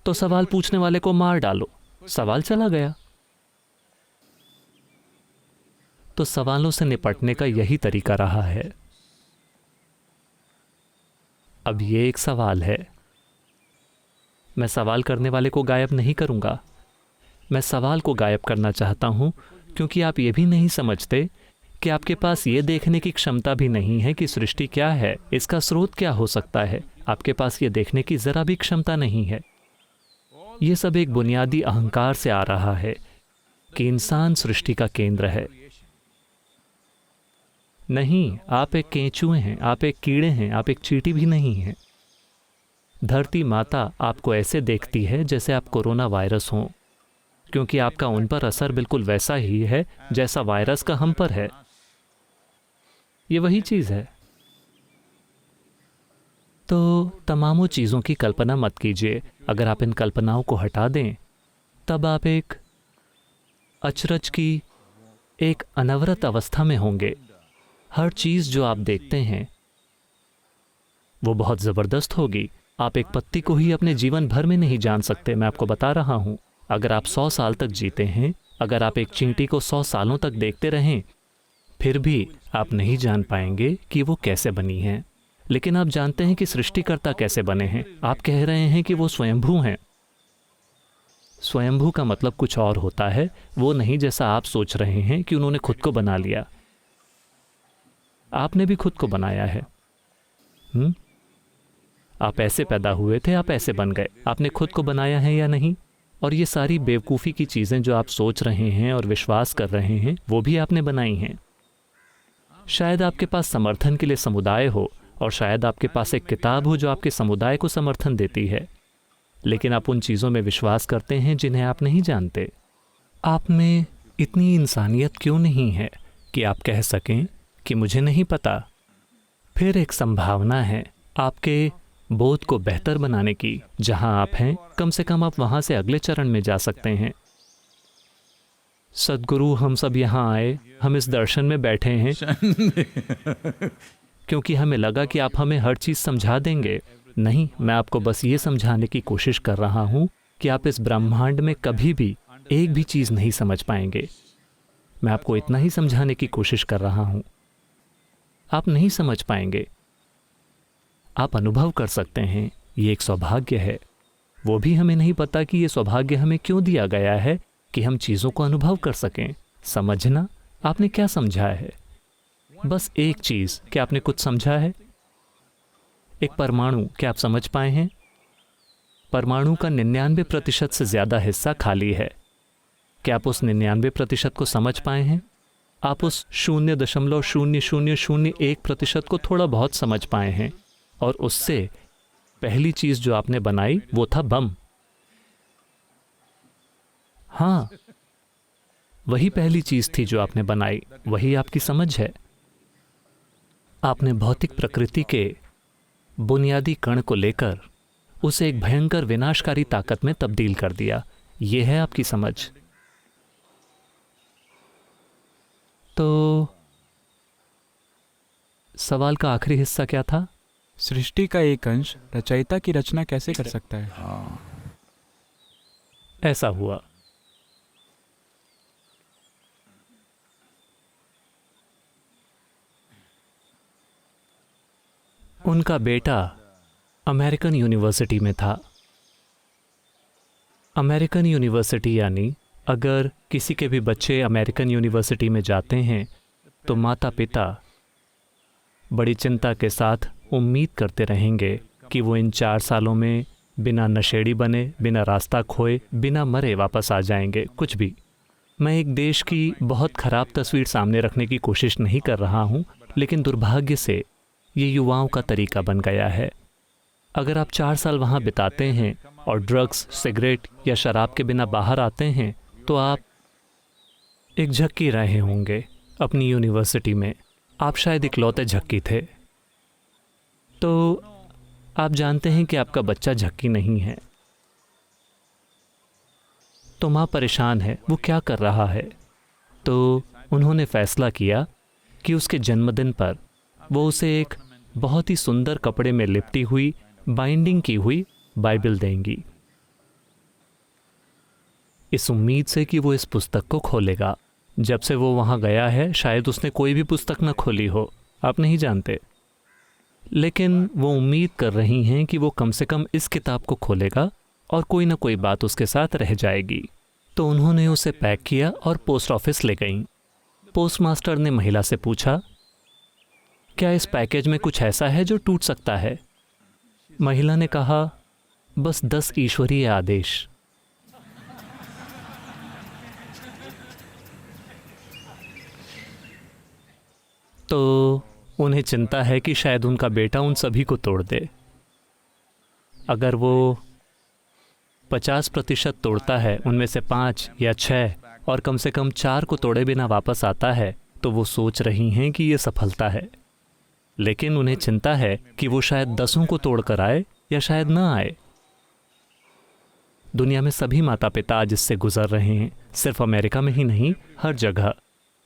[SPEAKER 3] तो सवाल पूछने वाले को मार डालो, सवाल चला गया। तो सवालों से निपटने का यही तरीका रहा है। अब ये एक सवाल है, मैं सवाल करने वाले को गायब नहीं करूंगा, मैं सवाल को गायब करना चाहता हूं, क्योंकि आप ये भी नहीं समझते कि आपके पास ये देखने की क्षमता भी नहीं है कि सृष्टि क्या है, इसका स्रोत क्या हो सकता है। आपके पास ये देखने की जरा भी क्षमता नहीं है। ये सब एक बुनियादी अहंकार से आ रहा है कि इंसान सृष्टि का केंद्र है। नहीं, आप एक केंचुए हैं, आप एक कीड़े हैं, आप एक चींटी भी नहीं हैं। धरती माता आपको ऐसे देखती है जैसे आप कोरोना वायरस हों, क्योंकि आपका उन पर असर बिल्कुल वैसा ही है जैसा वायरस का हम पर है। ये वही चीज है। तो तमामों चीजों की कल्पना मत कीजिए। अगर आप इन कल्पनाओं को हटा दें, तब आप एक अचरज की एक अनवरत अवस्था में होंगे। हर चीज जो आप देखते हैं वो बहुत जबरदस्त होगी। आप एक पत्ती को ही अपने जीवन भर में नहीं जान सकते। मैं आपको बता रहा हूं, अगर आप 100 साल तक जीते हैं, अगर आप एक चींटी को 100 सालों तक देखते रहें, फिर भी आप नहीं जान पाएंगे कि वो कैसे बनी है। लेकिन आप जानते हैं कि सृष्टिकर्ता कैसे बने हैं। आप कह रहे हैं कि वो स्वयंभू हैं। स्वयंभू का मतलब कुछ और होता है, वो नहीं जैसा आप सोच रहे हैं कि उन्होंने खुद को बना लिया। आपने भी खुद को बनाया है। आप ऐसे पैदा हुए थे, आप ऐसे बन गए। आपने खुद को बनाया है या नहीं? और ये सारी बेवकूफ़ी की चीज़ें जो आप सोच रहे हैं और विश्वास कर रहे हैं, वो भी आपने बनाई हैं। शायद आपके पास समर्थन के लिए समुदाय हो, और शायद आपके पास एक किताब हो जो आपके समुदाय को समर्थन देती है, लेकिन आप उन चीज़ों में विश्वास करते हैं जिन्हें आप नहीं जानते। आप में इतनी इंसानियत क्यों नहीं है कि आप कह सकें कि मुझे नहीं पता? फिर एक संभावना है आपके बोध को बेहतर बनाने की। जहां आप हैं, कम से कम आप वहां से अगले चरण में जा सकते हैं। सद्गुरु, हम सब यहाँ आए, हम इस दर्शन में बैठे हैं क्योंकि हमें लगा कि आप हमें हर चीज़ समझा देंगे। नहीं, मैं आपको बस ये समझाने की कोशिश कर रहा हूँ कि आप इस ब्रह्मांड में कभी भी एक भी चीज़ नहीं समझ पाएंगे। मैं आपको इतना ही समझाने की कोशिश कर रहा हूँ। आप नहीं समझ पाएंगे। आप अनुभव कर सकते हैं, ये एक सौभाग्य है। वो भी हमें नहीं पता कि ये सौभाग्य हमें क्यों दिया गया है कि हम चीज़ों को अनुभव कर सकें। समझना, आपने क्या समझा है? बस एक चीज़, क्या आपने कुछ समझा है? एक परमाणु, क्या आप समझ पाए हैं? परमाणु का 99% से ज़्यादा हिस्सा खाली है। क्या आप उस 99% को समझ पाए हैं? आप उस 0.0001% को थोड़ा बहुत समझ पाए हैं, और उससे पहली चीज जो आपने बनाई वो था बम। हाँ, वही पहली चीज थी जो आपने बनाई, वही आपकी समझ है। आपने भौतिक प्रकृति के बुनियादी कण को लेकर उसे एक भयंकर विनाशकारी ताकत में तब्दील कर दिया। यह है आपकी समझ। तो सवाल का आखिरी हिस्सा क्या था?
[SPEAKER 4] सृष्टि का एक अंश रचयिता की रचना कैसे कर सकता है?
[SPEAKER 3] ऐसा हुआ। उनका बेटा अमेरिकन यूनिवर्सिटी में था। अमेरिकन यूनिवर्सिटी यानी अगर किसी के भी बच्चे अमेरिकन यूनिवर्सिटी में जाते हैं तो माता पिता बड़ी चिंता के साथ उम्मीद करते रहेंगे कि वो इन 4 सालों में बिना नशेड़ी बने, बिना रास्ता खोए, बिना मरे वापस आ जाएंगे। कुछ भी। मैं एक देश की बहुत ख़राब तस्वीर सामने रखने की कोशिश नहीं कर रहा हूँ, लेकिन दुर्भाग्य से ये युवाओं का तरीका बन गया है। अगर आप 4 साल वहाँ बिताते हैं और ड्रग्स, सिगरेट या शराब के बिना बाहर आते हैं तो आप एक झक्की रहे होंगे अपनी यूनिवर्सिटी में। आप शायद इकलौते झक्की थे। तो आप जानते हैं कि आपका बच्चा झक्की नहीं है। तो माँ परेशान है, वो क्या कर रहा है। तो उन्होंने फैसला किया कि उसके जन्मदिन पर वो उसे एक बहुत ही सुंदर कपड़े में लिपटी हुई, बाइंडिंग की हुई बाइबल देंगी। इस उम्मीद से कि वो इस पुस्तक को खोलेगा। जब से वो वहाँ गया है शायद उसने कोई भी पुस्तक न खोली हो, आप नहीं जानते, लेकिन वो उम्मीद कर रही हैं कि वो कम से कम इस किताब को खोलेगा और कोई ना कोई बात उसके साथ रह जाएगी। तो उन्होंने उसे पैक किया और पोस्ट ऑफिस ले गईं। पोस्टमास्टर ने महिला से पूछा, क्या इस पैकेज में कुछ ऐसा है जो टूट सकता है? महिला ने कहा, बस 10 ईश्वरीय आदेश। तो उन्हें चिंता है कि शायद उनका बेटा उन सभी को तोड़ दे। अगर वो 50% तोड़ता है, उनमें से 5 या 6 और कम से कम 4 को तोड़े बिना वापस आता है, तो वो सोच रही हैं कि ये सफलता है। लेकिन उन्हें चिंता है कि वो शायद 10 को तोड़ कर आए या शायद ना आए। दुनिया में सभी माता पिता आज इससे गुजर रहे हैं, सिर्फ अमेरिका में ही नहीं, हर जगह।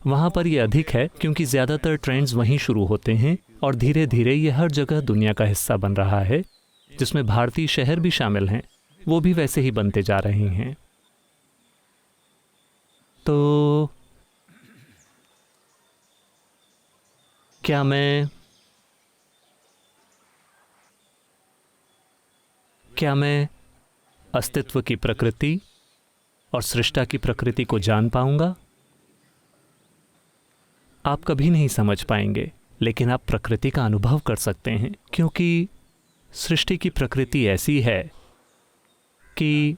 [SPEAKER 3] वहाँ पर ये अधिक है क्योंकि ज़्यादातर ट्रेंड्स वहीं शुरू होते हैं और धीरे धीरे ये हर जगह दुनिया का हिस्सा बन रहा है, जिसमें भारतीय शहर भी शामिल हैं, वो भी वैसे ही बनते जा रहे हैं। तो क्या मैं अस्तित्व की प्रकृति और सृष्टा की प्रकृति को जान पाऊंगा? आप कभी नहीं समझ पाएंगे, लेकिन आप प्रकृति का अनुभव कर सकते हैं, क्योंकि सृष्टि की प्रकृति ऐसी है कि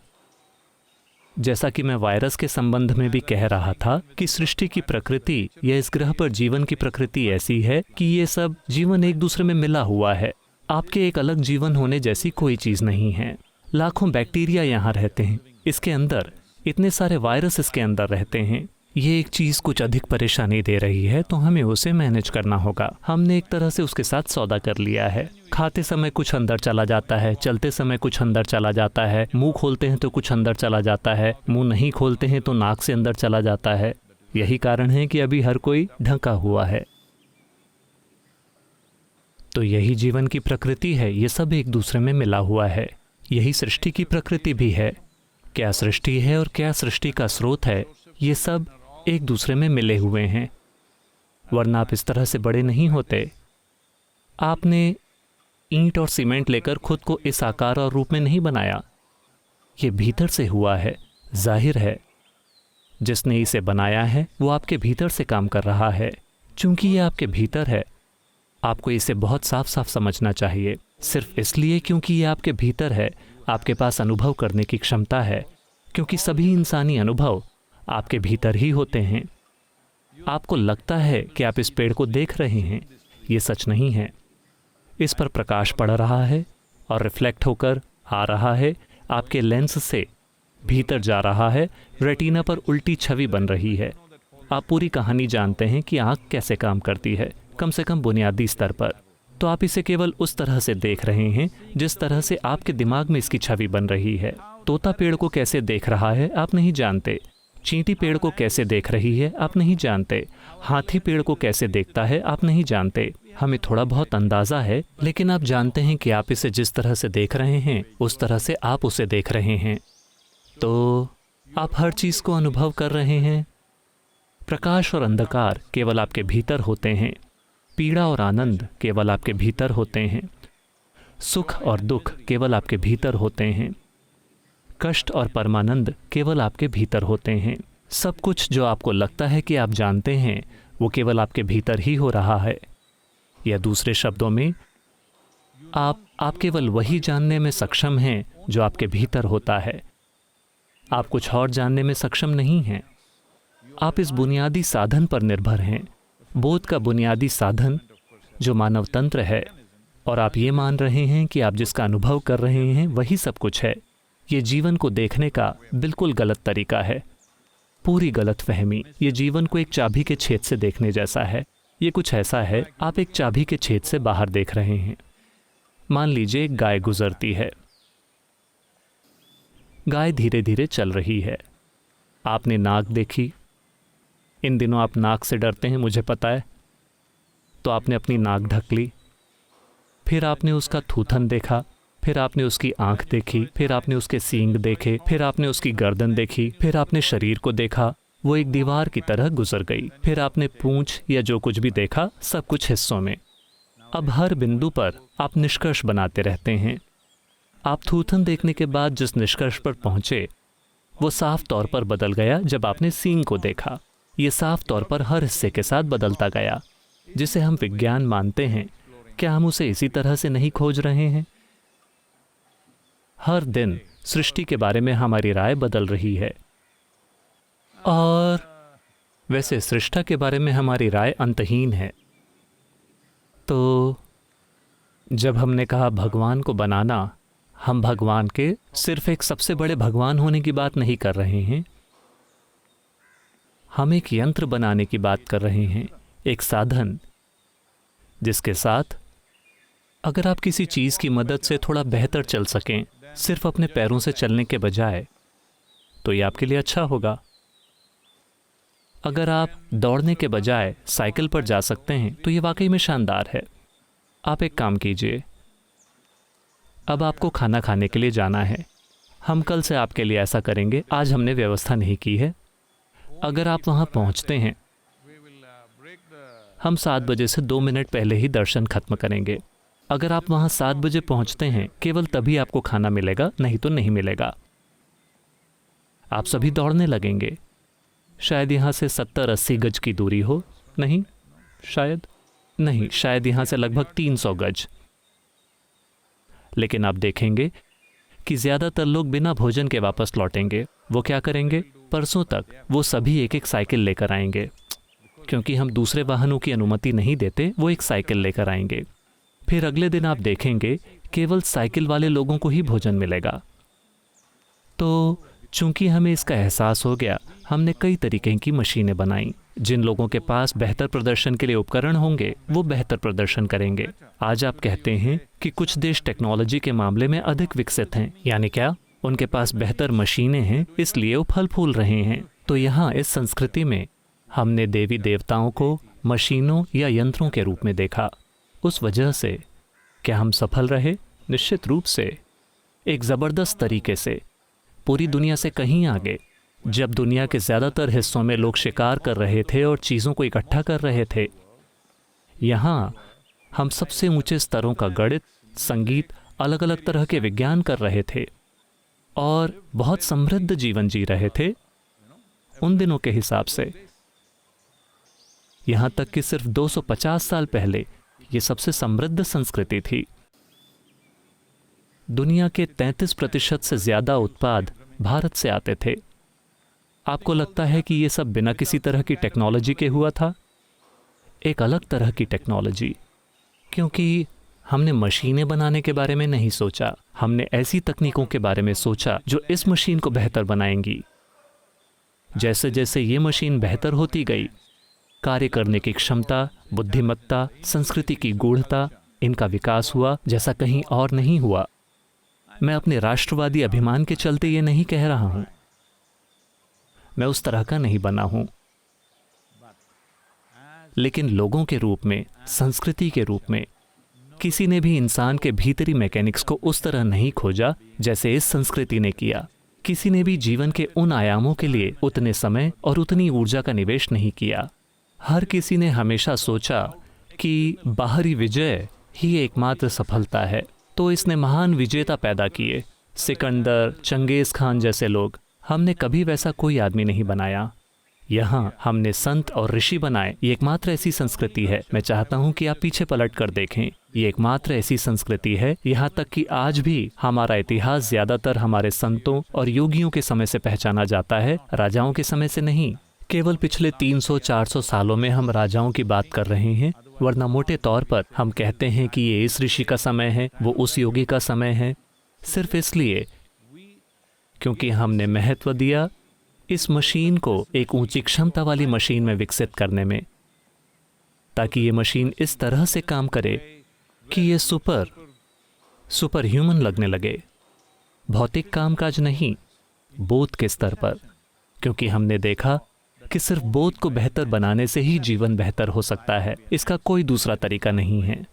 [SPEAKER 3] जैसा कि मैं वायरस के संबंध में भी कह रहा था कि सृष्टि की प्रकृति या इस ग्रह पर जीवन की प्रकृति ऐसी है कि ये सब जीवन एक दूसरे में मिला हुआ है। आपके एक अलग जीवन होने जैसी कोई चीज़ नहीं है। लाखों बैक्टीरिया यहाँ रहते हैं, इसके अंदर इतने सारे वायरस इसके अंदर रहते हैं। ये एक चीज़ कुछ अधिक परेशानी दे रही है, तो हमें उसे मैनेज करना होगा। हमने एक तरह से उसके साथ सौदा कर लिया है। खाते समय कुछ अंदर चला जाता है, चलते समय कुछ अंदर चला जाता है, मुंह खोलते हैं तो कुछ अंदर चला जाता है, मुंह नहीं खोलते हैं तो नाक से अंदर चला जाता है। यही कारण है कि अभी हर कोई ढका हुआ है। तो यही जीवन की प्रकृति है, ये सब एक दूसरे में मिला हुआ है। यही सृष्टि की प्रकृति भी है। क्या सृष्टि है और क्या सृष्टि का स्रोत है, ये सब एक दूसरे में मिले हुए हैं, वरना आप इस तरह से बड़े नहीं होते। आपने ईंट और सीमेंट लेकर खुद को इस आकार और रूप में नहीं बनाया, ये भीतर से हुआ है। जाहिर है जिसने इसे बनाया है वो आपके भीतर से काम कर रहा है। चूंकि ये आपके भीतर है, आपको इसे बहुत साफ साफ समझना चाहिए। सिर्फ इसलिए क्योंकि ये आपके भीतर है, आपके पास अनुभव करने की क्षमता है, क्योंकि सभी इंसानी अनुभव आपके भीतर ही होते हैं। आपको लगता है कि आप इस पेड़ को देख रहे हैं, ये सच नहीं है। इस पर प्रकाश पड़ रहा है और रिफ्लेक्ट होकर आ रहा है, आपके लेंस से भीतर जा रहा है, रेटिना पर उल्टी छवि बन रही है। आप पूरी कहानी जानते हैं कि आँख कैसे काम करती है, कम से कम बुनियादी स्तर पर। तो आप इसे केवल उस तरह से देख रहे हैं जिस तरह से आपके दिमाग में इसकी छवि बन रही है। तोता पेड़ को कैसे देख रहा है आप नहीं जानते, चींटी पेड़ को कैसे देख रही है आप नहीं जानते, हाथी पेड़ को कैसे देखता है आप नहीं जानते। हमें थोड़ा बहुत अंदाज़ा है, लेकिन आप जानते हैं कि आप इसे जिस तरह से देख रहे हैं उस तरह से आप उसे देख रहे हैं। तो आप हर चीज़ को अनुभव कर रहे हैं। प्रकाश और अंधकार केवल आपके भीतर होते हैं, पीड़ा और आनंद केवल आपके भीतर होते हैं, सुख और दुख केवल आपके भीतर होते हैं, कष्ट और परमानंद केवल आपके भीतर होते हैं। सब कुछ जो आपको लगता है कि आप जानते हैं वो केवल आपके भीतर ही हो रहा है। या दूसरे शब्दों में, आप केवल वही जानने में सक्षम हैं जो आपके भीतर होता है। आप कुछ और जानने में सक्षम नहीं हैं। आप इस बुनियादी साधन पर निर्भर हैं, बोध का बुनियादी साधन जो मानव तंत्र है, और आप ये मान रहे हैं कि आप जिसका अनुभव कर रहे हैं वही सब कुछ है। ये जीवन को देखने का बिल्कुल गलत तरीका है, पूरी गलत फहमी। ये जीवन को एक चाबी के छेद से देखने जैसा है। ये कुछ ऐसा है, आप एक चाबी के छेद से बाहर देख रहे हैं। मान लीजिए एक गाय गुजरती है। गाय धीरे धीरे चल रही है। आपने नाक देखी। इन दिनों आप नाक से डरते हैं, मुझे पता है, तो आपने अपनी नाक ढक ली। फिर आपने उसका थूथन देखा, फिर आपने उसकी आंख देखी, फिर आपने उसके सींग देखे, फिर आपने उसकी गर्दन देखी, फिर आपने शरीर को देखा, वो एक दीवार की तरह गुजर गई। फिर आपने पूंछ या जो कुछ भी देखा, सब कुछ हिस्सों में। अब हर बिंदु पर आप निष्कर्ष बनाते रहते हैं। आप थूथन देखने के बाद जिस निष्कर्ष पर पहुंचे, वो साफ तौर पर बदल गया जब आपने सींग को देखा। ये साफ तौर पर हर हिस्से के साथ बदलता गया। जिसे हम विज्ञान मानते हैं, क्या हम उसे इसी तरह से नहीं खोज रहे हैं? हर दिन सृष्टि के बारे में हमारी राय बदल रही है, और वैसे सृष्टा के बारे में हमारी राय अंतहीन है। तो जब हमने कहा भगवान को बनाना, हम भगवान के सिर्फ एक सबसे बड़े भगवान होने की बात नहीं कर रहे हैं। हम एक यंत्र बनाने की बात कर रहे हैं, एक साधन जिसके साथ अगर आप किसी चीज़ की मदद से थोड़ा बेहतर चल सकें, सिर्फ अपने पैरों से चलने के बजाय, तो ये आपके लिए अच्छा होगा। अगर आप दौड़ने के बजाय साइकिल पर जा सकते हैं, तो ये वाकई में शानदार है। आप एक काम कीजिए, अब आपको खाना खाने के लिए जाना है। हम कल से आपके लिए ऐसा करेंगे, आज हमने व्यवस्था नहीं की है। अगर आप वहाँ पहुँचते हैं, हम 7 बजे से 2 मिनट पहले ही दर्शन खत्म करेंगे। अगर आप वहाँ 7 बजे पहुँचते हैं, केवल तभी आपको खाना मिलेगा, नहीं तो नहीं मिलेगा। आप सभी दौड़ने लगेंगे। शायद यहाँ से 70-80 गज की दूरी हो, नहीं, शायद यहाँ से लगभग 300 गज। लेकिन आप देखेंगे कि ज़्यादातर लोग बिना भोजन के वापस लौटेंगे। वो क्या करेंगे? परसों तक वो सभी एक एक साइकिल लेकर आएंगे, क्योंकि हम दूसरे वाहनों की अनुमति नहीं देते। वो एक साइकिल लेकर आएंगे। फिर अगले दिन आप देखेंगे केवल साइकिल वाले लोगों को ही भोजन मिलेगा। तो चूंकि हमें इसका एहसास हो गया, हमने कई तरीके की मशीनें बनाई। जिन लोगों के पास बेहतर प्रदर्शन के लिए उपकरण होंगे, वो बेहतर प्रदर्शन करेंगे। आज आप कहते हैं कि कुछ देश टेक्नोलॉजी के मामले में अधिक विकसित हैं, यानी क्या? उनके पास बेहतर मशीनें हैं, इसलिए वो फल फूल रहे हैं। तो यहाँ इस संस्कृति में हमने देवी देवताओं को मशीनों या यंत्रों के रूप में देखा। उस वजह से क्या हम सफल रहे? निश्चित रूप से, एक ज़बरदस्त तरीके से, पूरी दुनिया से कहीं आगे। जब दुनिया के ज़्यादातर हिस्सों में लोग शिकार कर रहे थे और चीज़ों को इकट्ठा कर रहे थे, यहाँ हम सबसे ऊंचे स्तरों का गणित, संगीत, अलग अलग तरह के विज्ञान कर रहे थे और बहुत समृद्ध जीवन जी रहे थे उन दिनों के हिसाब से। यहाँ तक कि सिर्फ 250 साल पहले ये सबसे समृद्ध संस्कृति थी। दुनिया के 33% से ज़्यादा उत्पाद भारत से आते थे। आपको लगता है कि ये सब बिना किसी तरह की टेक्नोलॉजी के हुआ था? एक अलग तरह की टेक्नोलॉजी, क्योंकि हमने मशीनें बनाने के बारे में नहीं सोचा। हमने ऐसी तकनीकों के बारे में सोचा जो इस मशीन को बेहतर बनाएंगी। जैसे जैसे ये मशीन बेहतर होती गई, कार्य करने की क्षमता, बुद्धिमत्ता, संस्कृति की गूढ़ता, इनका विकास हुआ जैसा कहीं और नहीं हुआ। मैं अपने राष्ट्रवादी अभिमान के चलते ये नहीं कह रहा हूं। मैं उस तरह का नहीं बना हूं। लेकिन लोगों के रूप में, संस्कृति के रूप में, किसी ने भी इंसान के भीतरी मैकेनिक्स को उस तरह नहीं खोजा जैसे इस संस्कृति ने किया। किसी ने भी जीवन के उन आयामों के लिए उतने समय और उतनी ऊर्जा का निवेश नहीं किया। हर किसी ने हमेशा सोचा कि बाहरी विजय ही एकमात्र सफलता है। तो इसने महान विजेता पैदा किए, सिकंदर, चंगेज खान जैसे लोग। हमने कभी वैसा कोई आदमी नहीं बनाया। यहाँ हमने संत और ऋषि बनाए। ये एकमात्र ऐसी संस्कृति है। मैं चाहता हूँ कि आप पीछे पलट कर देखें। ये एकमात्र ऐसी संस्कृति है, यहाँ तक कि आज भी हमारा इतिहास ज्यादातर हमारे संतों और योगियों के समय से पहचाना जाता है, राजाओं के समय से नहीं। केवल पिछले 300-400 सालों में हम राजाओं की बात कर रहे हैं, वरना मोटे तौर पर हम कहते हैं कि ये इस ऋषि का समय है, वो उस योगी का समय है, सिर्फ इसलिए क्योंकि हमने महत्व दिया इस मशीन को एक ऊंची क्षमता वाली मशीन में विकसित करने में, ताकि ये मशीन इस तरह से काम करे कि ये सुपर ह्यूमन लगने लगे। भौतिक कामकाज नहीं, बोध के स्तर पर, क्योंकि हमने देखा कि सिर्फ बोध को बेहतर बनाने से ही जीवन बेहतर हो सकता है। इसका कोई दूसरा तरीका नहीं है।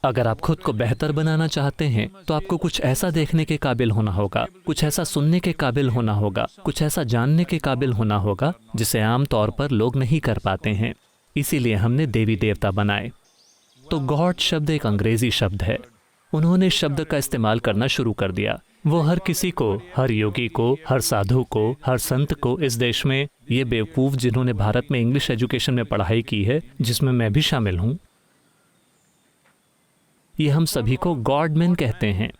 [SPEAKER 3] अगर आप खुद को बेहतर बनाना चाहते हैं तो आपको कुछ ऐसा देखने के काबिल होना होगा, कुछ ऐसा सुनने के काबिल होना होगा, कुछ ऐसा जानने के काबिल होना होगा जिसे आम तौर पर लोग नहीं कर पाते हैं। इसीलिए हमने देवी देवता बनाए। तो गॉड शब्द एक अंग्रेजी शब्द है। उन्होंने शब्द का इस्तेमाल करना शुरू कर दिया। वो हर किसी को, हर योगी को, हर साधु को, हर संत को इस देश में, ये बेवकूफ़ जिन्होंने भारत में इंग्लिश एजुकेशन में पढ़ाई की है, जिसमें मैं भी शामिल हूँ, ये हम सभी को गॉडमैन कहते हैं।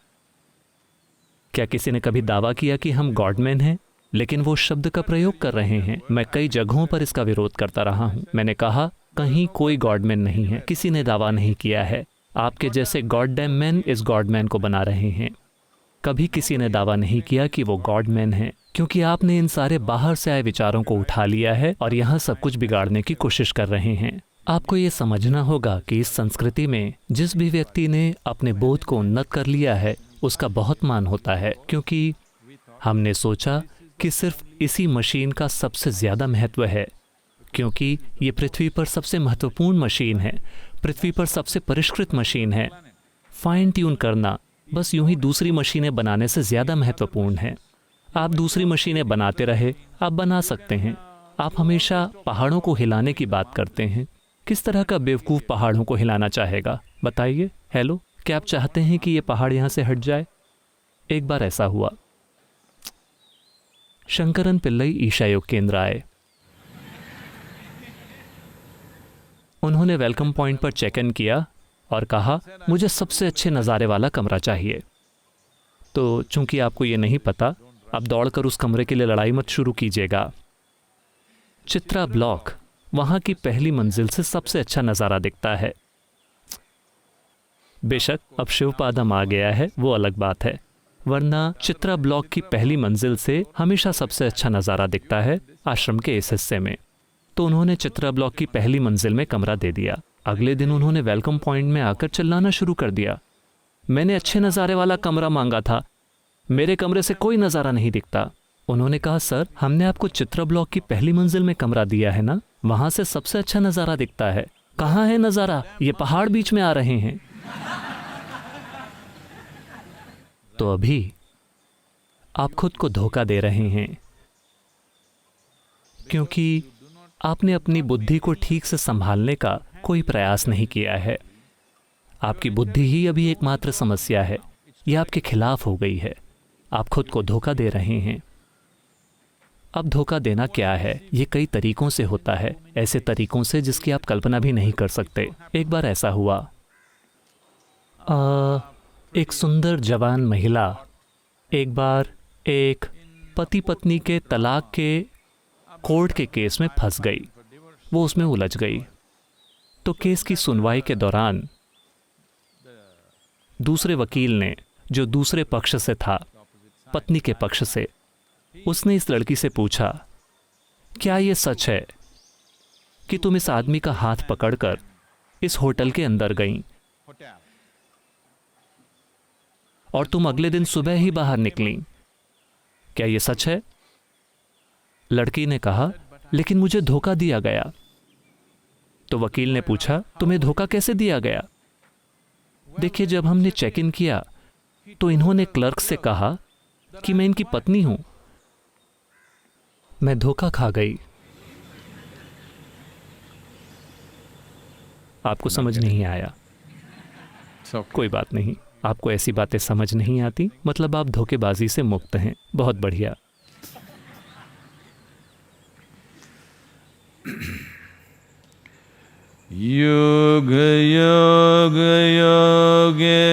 [SPEAKER 3] क्या किसी ने कभी दावा किया कि हम गॉडमैन हैं? लेकिन वो शब्द का प्रयोग कर रहे हैं। मैं कई जगहों पर इसका विरोध करता रहा हूं। मैंने कहा कहीं कोई गॉडमैन नहीं है, किसी ने दावा नहीं किया है। आपके जैसे गॉडडैम मैन इस गॉडमैन को बना रहे हैं। कभी किसी ने दावा नहीं किया कि वो गॉडमैन है, क्योंकि आपने इन सारे बाहर से आए विचारों को उठा लिया है और यहाँ सब कुछ बिगाड़ने की कोशिश कर रहे हैं। आपको ये समझना होगा कि इस संस्कृति में जिस भी व्यक्ति ने अपने बोध को उन्नत कर लिया है उसका बहुत मान होता है, क्योंकि हमने सोचा कि सिर्फ इसी मशीन का सबसे ज़्यादा महत्व है, क्योंकि ये पृथ्वी पर सबसे महत्वपूर्ण मशीन है, पृथ्वी पर सबसे परिष्कृत मशीन है। फाइन ट्यून करना बस यूं ही दूसरी मशीनें बनाने से ज़्यादा महत्वपूर्ण है। आप दूसरी मशीनें बनाते रहे, आप बना सकते हैं। आप हमेशा पहाड़ों को हिलाने की बात करते हैं। किस तरह का बेवकूफ़ पहाड़ों को हिलाना चाहेगा? बताइए। हेलो, क्या आप चाहते हैं कि ये पहाड़ यहाँ से हट जाए? एक बार ऐसा हुआ। शंकरन पिल्लई ईशा योग केंद्र आए। उन्होंने वेलकम पॉइंट पर चेक इन किया और कहा मुझे सबसे अच्छे नज़ारे वाला कमरा चाहिए। तो चूंकि आपको ये नहीं पता, अब दौड़कर उस कमरे के लिए लड़ाई मत शुरू कीजिएगा। चित्रा ब्लॉक, वहाँ की पहली मंजिल से सबसे अच्छा नज़ारा दिखता है। बेशक अब शिवपादम आ गया है, वो अलग बात है, वरना चित्रा ब्लॉक की पहली मंजिल से हमेशा सबसे अच्छा नज़ारा दिखता है आश्रम के इस हिस्से में। तो उन्होंने चित्रा ब्लॉक की पहली मंजिल में कमरा दे दिया। अगले दिन उन्होंने वेलकम पॉइंट में आकर चिल्लाना शुरू कर दिया, मैंने अच्छे नज़ारे वाला कमरा मांगा था, मेरे कमरे से कोई नज़ारा नहीं दिखता। उन्होंने कहा सर, हमने आपको चित्रा ब्लॉक की पहली मंजिल में कमरा दिया है ना, वहां से सबसे अच्छा नज़ारा दिखता है। कहाँ है नज़ारा? ये पहाड़ बीच में आ रहे हैं। तो अभी आप खुद को धोखा दे रहे हैं, क्योंकि आपने अपनी बुद्धि को ठीक से संभालने का कोई प्रयास नहीं किया है। आपकी बुद्धि ही अभी एकमात्र समस्या है, यह आपके खिलाफ हो गई है। आप खुद को धोखा दे रहे हैं। अब धोखा देना क्या है? ये कई तरीकों से होता है, ऐसे तरीकों से जिसकी आप कल्पना भी नहीं कर सकते। एक बार ऐसा हुआ, एक सुंदर जवान महिला एक बार एक पति पत्नी के तलाक के कोर्ट के केस में फंस गई। वो उसमें उलझ गई। तो केस की सुनवाई के दौरान दूसरे वकील ने, जो दूसरे पक्ष से था, पत्नी के पक्ष से, उसने इस लड़की से पूछा, क्या ये सच है कि तुम इस आदमी का हाथ पकड़कर इस होटल के अंदर गईं और तुम अगले दिन सुबह ही बाहर निकली? क्या ये सच है? लड़की ने कहा, लेकिन मुझे धोखा दिया गया। तो वकील ने पूछा, तुम्हें धोखा कैसे दिया गया? देखिए, जब हमने चेक इन किया तो इन्होंने क्लर्क से कहा कि मैं इनकी पत्नी हूं। मैं धोखा खा गई। आपको समझ नहीं आया? कोई बात नहीं, आपको ऐसी बातें समझ नहीं आती, मतलब आप धोखेबाजी से मुक्त हैं। बहुत बढ़िया।
[SPEAKER 1] योग योग योगेश्वराय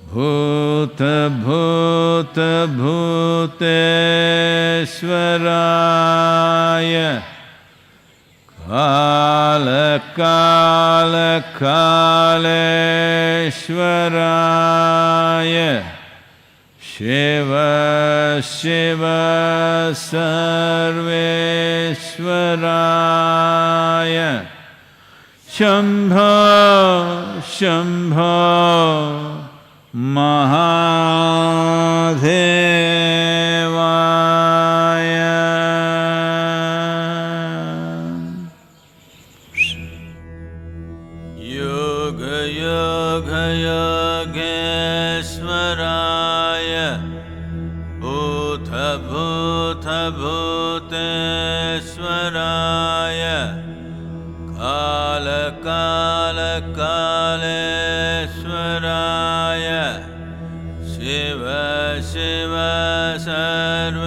[SPEAKER 1] भूत भूत भूतेश्वराय काल काल कालेश्वराय शिव शिव सर्वेश्वराय शंभो शंभो महादेवाय। भूतेश्वराय भूतभूतभूतेश्वराय कालकालकालेश्वराय शिव शिव सर्वेश्वराय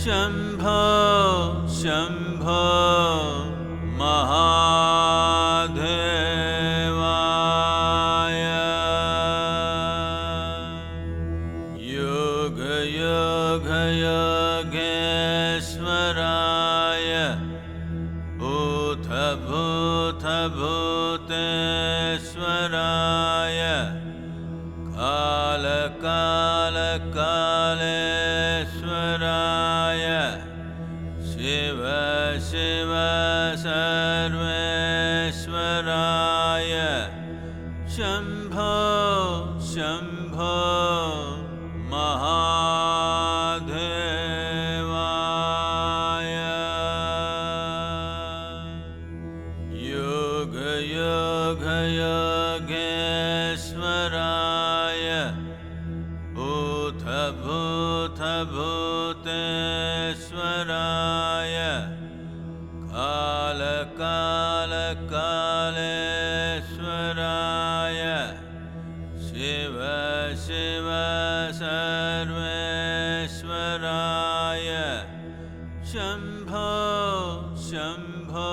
[SPEAKER 1] शम्भो शम्भो महादेवाय योग योग योगेश्वराय भूत भूत भूतेश्वराय काल काल कालेश्वराय शिव शिव सर्वेश्वराय शम्भो शम्भो महादेवाय योग योग योगेश्वराय भूत भूत भूतेश्वराय काल काल कालेश्वराय शिव शिव सर्वेश्वराय शम्भो शम्भो